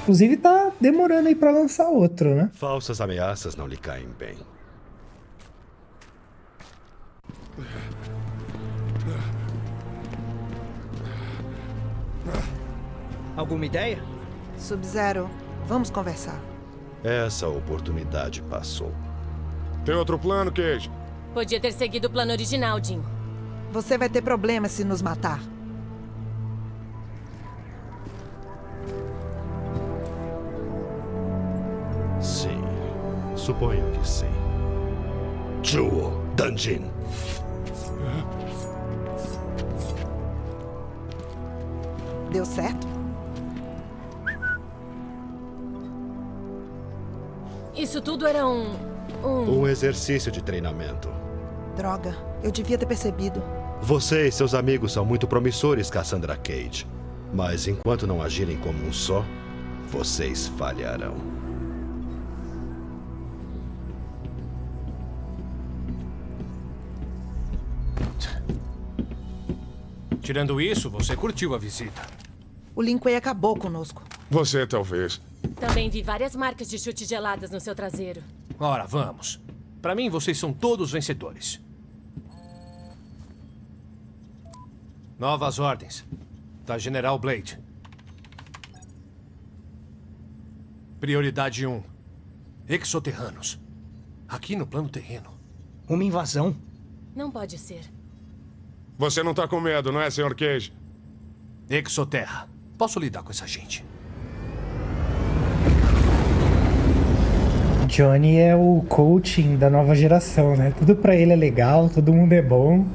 Inclusive tá demorando aí pra lançar outro, né? Falsas ameaças não lhe caem bem. Alguma ideia? Sub-Zero, vamos conversar. Essa oportunidade passou. Tem outro plano, Cage? Podia ter seguido o plano original, Jim. Você vai ter problemas se nos matar. Sim, suponho que sim. Chuo Danjin. Deu certo? Isso tudo era Um exercício de treinamento. Droga, eu devia ter percebido. Você e seus amigos são muito promissores, Cassandra Cage. Mas enquanto não agirem como um só, vocês falharão. Tirando isso, você curtiu a visita. O Lin Kuei acabou conosco. Você, talvez. Também vi várias marcas de chute geladas no seu traseiro. Ora, vamos. Pra mim, vocês são todos vencedores. Novas ordens. Da General Blade. Prioridade 1. Exoterranos. Aqui no plano terreno. Uma invasão? Não pode ser. Você não tá com medo, não é, Sr. Cage? Exoterra. Posso lidar com essa gente. Johnny é o coaching da nova geração, né? Tudo pra ele é legal, todo mundo é bom.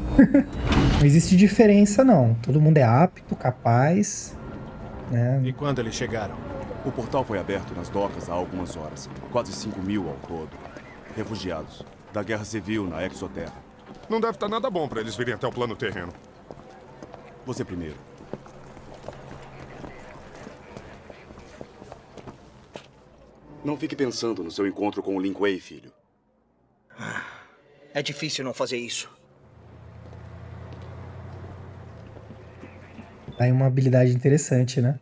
Não existe diferença, não. Todo mundo é apto, capaz. Né? E quando eles chegaram? O portal foi aberto nas docas há algumas horas. Quase 5.000 ao todo. Refugiados da Guerra Civil na Exoterra. Não deve estar nada bom para eles virem até o plano terreno. Você primeiro. Não fique pensando no seu encontro com o Lin Kuei, filho. É difícil não fazer isso. Tá aí uma habilidade interessante, né?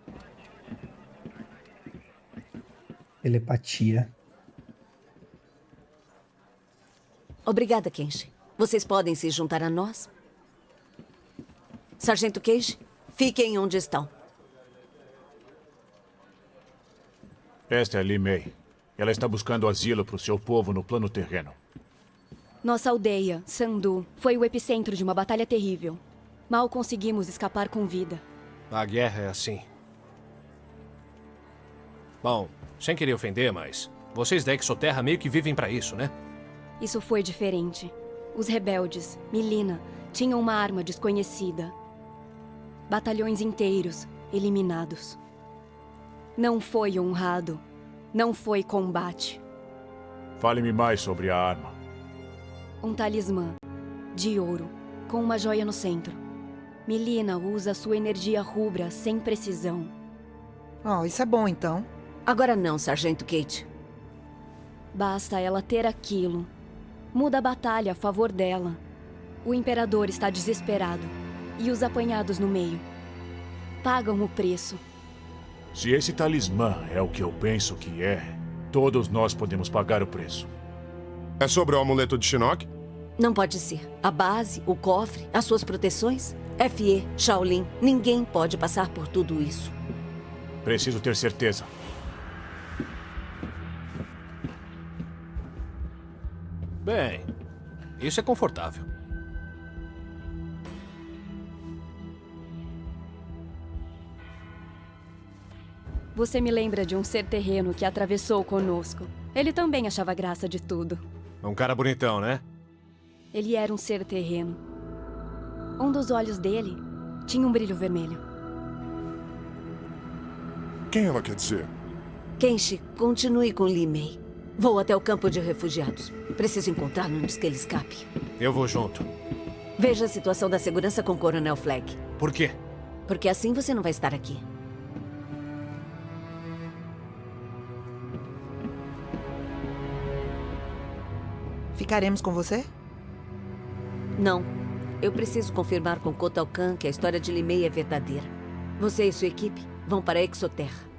Telepatia. Obrigada, Kenshi. Vocês podem se juntar a nós? Sargento Cage, fiquem onde estão. Esta é a Li Mei. Ela está buscando asilo para o seu povo no plano terreno. Nossa aldeia, Sandu, foi o epicentro de uma batalha terrível. Mal conseguimos escapar com vida. A guerra é assim. Bom, sem querer ofender, mas vocês da Exoterra meio que vivem para isso, né? Isso foi diferente. Os rebeldes, Milina, tinham uma arma desconhecida. Batalhões inteiros eliminados. Não foi honrado. Não foi combate. Fale-me mais sobre a arma. Um talismã de ouro, com uma joia no centro. Milina usa sua energia rubra sem precisão. Oh, isso é bom então. Agora não, Sargento Kate. Basta ela ter aquilo. Muda a batalha a favor dela. O Imperador está desesperado. E os apanhados no meio pagam o preço. Se esse talismã é o que eu penso que é, todos nós podemos pagar o preço. É sobre o amuleto de Shinnok? Não pode ser. A base, o cofre, as suas proteções? FE, Shaolin, ninguém pode passar por tudo isso. Preciso ter certeza. Bem, isso é confortável. Você me lembra de um ser terreno que atravessou conosco. Ele também achava graça de tudo. Um cara bonitão, né? Ele era um ser terreno. Um dos olhos dele tinha um brilho vermelho. Quem ela quer dizer? Kenshi, continue com Li Mei. Vou até o campo de refugiados. Preciso encontrá-lo antes que ele escape. Eu vou junto. Veja a situação da segurança com o Coronel Flag. Por quê? Porque assim você não vai estar aqui. Ficaremos com você? Não. Eu preciso confirmar com Kotal Kahn que a história de Li Mei é verdadeira. Você e sua equipe vão para a Exoterra.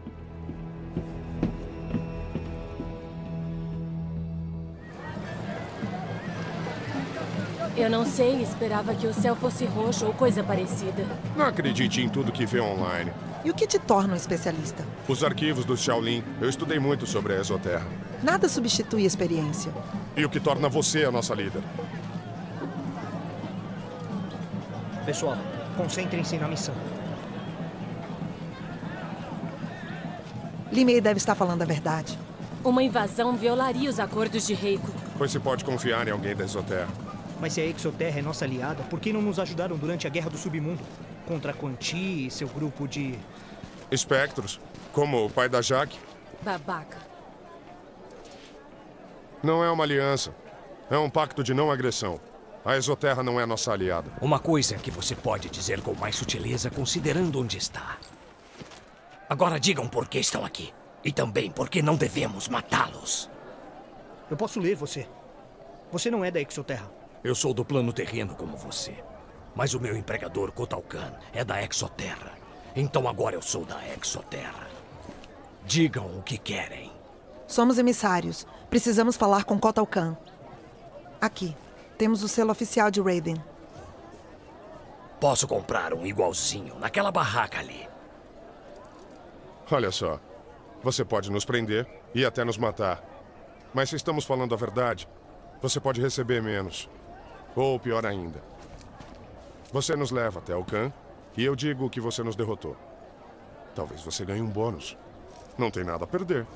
Eu não sei, esperava que o céu fosse roxo ou coisa parecida. Não acredite em tudo que vê online. E o que te torna um especialista? Os arquivos do Shaolin. Eu estudei muito sobre a Exoterra. Nada substitui experiência. E o que torna você a nossa líder? Pessoal, concentrem-se na missão. Li Mei deve estar falando a verdade. Uma invasão violaria os acordos de Reiko. Pois se pode confiar em alguém da Exoterra. Mas se a Exoterra é nossa aliada, por que não nos ajudaram durante a Guerra do Submundo? Contra Quan Chi e seu grupo de... Espectros, como o pai da Jaque. Babaca. Não é uma aliança. É um pacto de não agressão. A Exoterra não é nossa aliada. Uma coisa que você pode dizer com mais sutileza considerando onde está. Agora digam por que estão aqui. E também por que não devemos matá-los. Eu posso ler você. Você não é da Exoterra. Eu sou do plano terreno como você. Mas o meu empregador, Kotal Kahn, é da Exoterra. Então agora eu sou da Exoterra. Digam o que querem. Somos emissários. Precisamos falar com Kotal Kahn. Aqui. Temos o selo oficial de Raiden. posso comprar um igualzinho naquela barraca ali. Olha só, você pode nos prender e até nos matar. Mas se estamos falando a verdade, você pode receber menos. Ou pior ainda, você nos leva até o Khan e eu digo que você nos derrotou. Talvez você ganhe um bônus. Não tem nada a perder.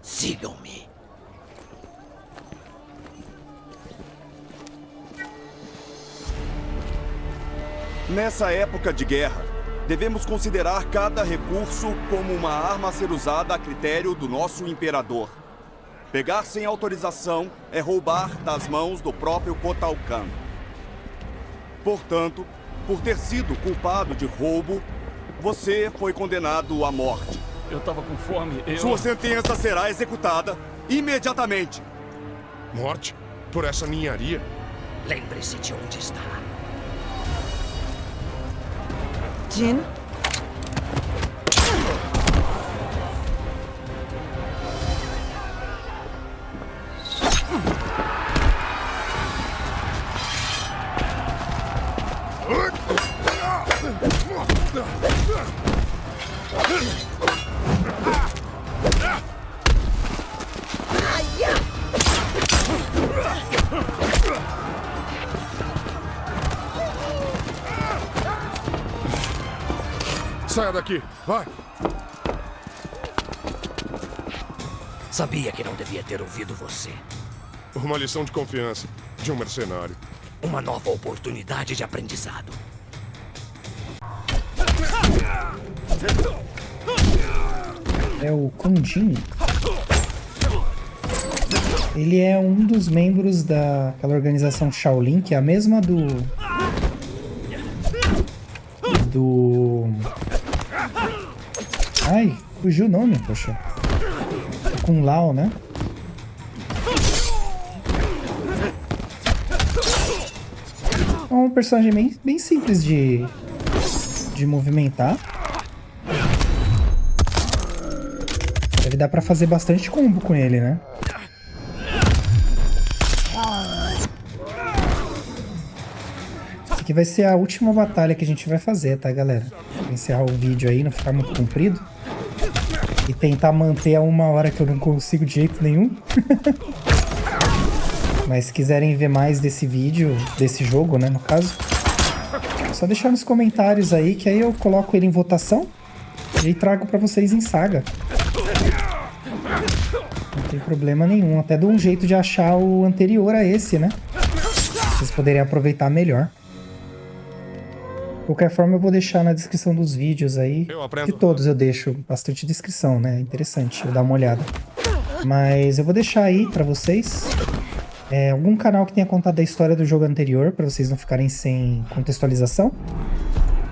Sigam-me. Nessa época de guerra, devemos considerar cada recurso como uma arma a ser usada a critério do nosso imperador. Pegar sem autorização é roubar das mãos do próprio Kotal Kahn. Portanto, por ter sido culpado de roubo, você foi condenado à morte. Eu tava com fome, Sua sentença será executada imediatamente. Morte? Por essa ninharia? Lembre-se de onde está. Jin? Saia daqui, vai! Sabia que não devia ter ouvido você. Uma lição de confiança de um mercenário. Uma nova oportunidade de aprendizado. É o Kun Jin. Ele é um dos membros daquela organização Shaolin, que é a mesma do... Ai, fugiu o nome, poxa. O Kung Lao, né? É um personagem bem simples de movimentar. Deve dar pra fazer bastante combo com ele, né? Essa aqui vai ser a última batalha que a gente vai fazer, tá, galera? Vou encerrar o vídeo aí, não ficar muito comprido. E tentar manter a 1 hora, que eu não consigo de jeito nenhum. Mas se quiserem ver mais desse vídeo, desse jogo, né, no caso, é só deixar nos comentários aí, que aí eu coloco ele em votação e trago pra vocês em saga. Não tem problema nenhum, até dou um jeito de achar o anterior a esse, né? Pra vocês poderem aproveitar melhor. De qualquer forma, eu vou deixar na descrição dos vídeos aí. De todos eu deixo bastante descrição, né? É interessante eu dar uma olhada. Mas eu vou deixar aí pra vocês algum canal que tenha contado a história do jogo anterior, pra vocês não ficarem sem contextualização.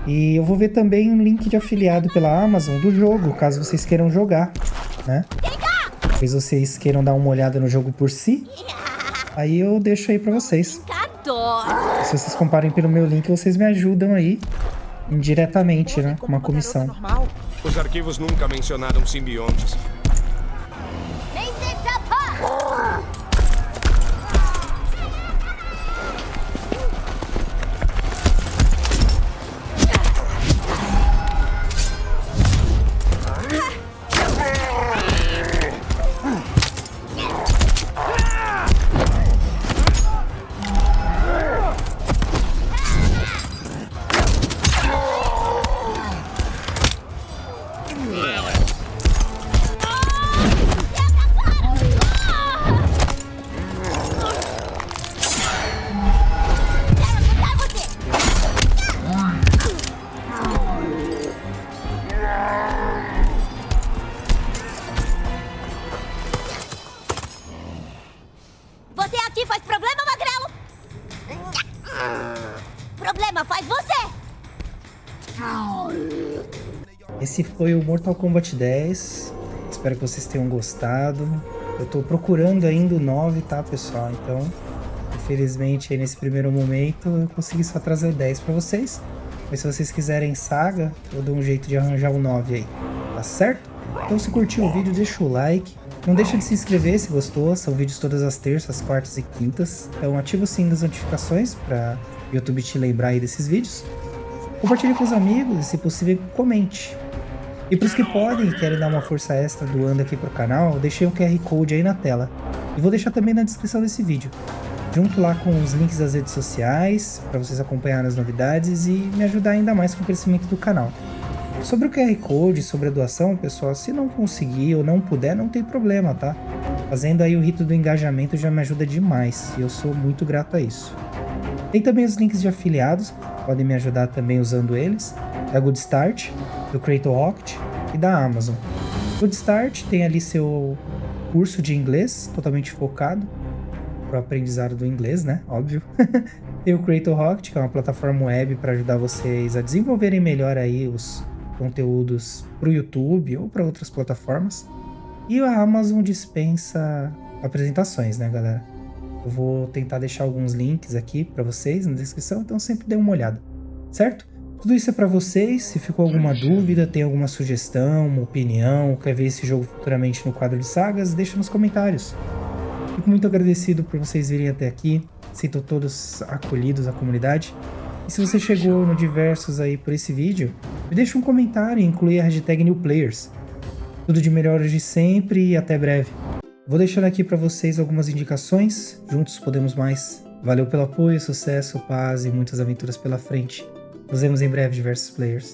E eu vou ver também um link de afiliado pela Amazon do jogo, caso vocês queiram jogar, né? Talvez vocês queiram dar uma olhada no jogo por si. Aí eu deixo aí pra vocês. Se vocês comparem pelo meu link, vocês me ajudam aí indiretamente, né? Com uma comissão. Os arquivos nunca mencionaram simbiontes. Você aqui faz problema, magrelo? Problema faz você! Esse foi o Mortal Kombat 10. Espero que vocês tenham gostado. Eu tô procurando ainda o 9, tá, pessoal? Então, infelizmente, aí nesse primeiro momento, eu consegui só trazer o 10 pra vocês. Mas se vocês quiserem saga, eu dou um jeito de arranjar o 9 aí, tá certo? Então, se curtiu o vídeo, deixa o like. Não deixa de se inscrever se gostou, são vídeos todas as terças, quartas e quintas. Então ativa o sininho das notificações para o YouTube te lembrar aí desses vídeos. Compartilhe com os amigos e, se possível, comente. E para os que podem e querem dar uma força extra doando aqui pro canal, eu deixei um QR Code aí na tela. E vou deixar também na descrição desse vídeo, junto lá com os links das redes sociais, para vocês acompanharem as novidades e me ajudar ainda mais com o crescimento do canal. Sobre o QR Code, sobre a doação, pessoal, se não conseguir ou não puder, não tem problema, tá? Fazendo aí o rito do engajamento já me ajuda demais, e eu sou muito grato a isso. Tem também os links de afiliados, podem me ajudar também usando eles, da Good Start, do Creator Rocket e da Amazon. Good Start tem ali seu curso de inglês, totalmente focado para o aprendizado do inglês, né? Óbvio. Tem o Creator Rocket, que é uma plataforma web para ajudar vocês a desenvolverem melhor aí os conteúdos para o YouTube ou para outras plataformas. E a Amazon dispensa apresentações, né, galera? Eu vou tentar deixar alguns links aqui para vocês na descrição, então sempre dê uma olhada, certo? Tudo isso é para vocês. Se ficou alguma dúvida, tem alguma sugestão, uma opinião, quer ver esse jogo futuramente no quadro de sagas, deixa nos comentários. Fico muito agradecido por vocês virem até aqui, sinto todos acolhidos à comunidade. E se você chegou no Diversos aí por esse vídeo, me deixa um comentário e inclui a hashtag NewPlayers. Tudo de melhor hoje sempre e até breve. Vou deixando aqui para vocês algumas indicações, juntos podemos mais. Valeu pelo apoio, sucesso, paz e muitas aventuras pela frente. Nos vemos em breve, Diversos Players.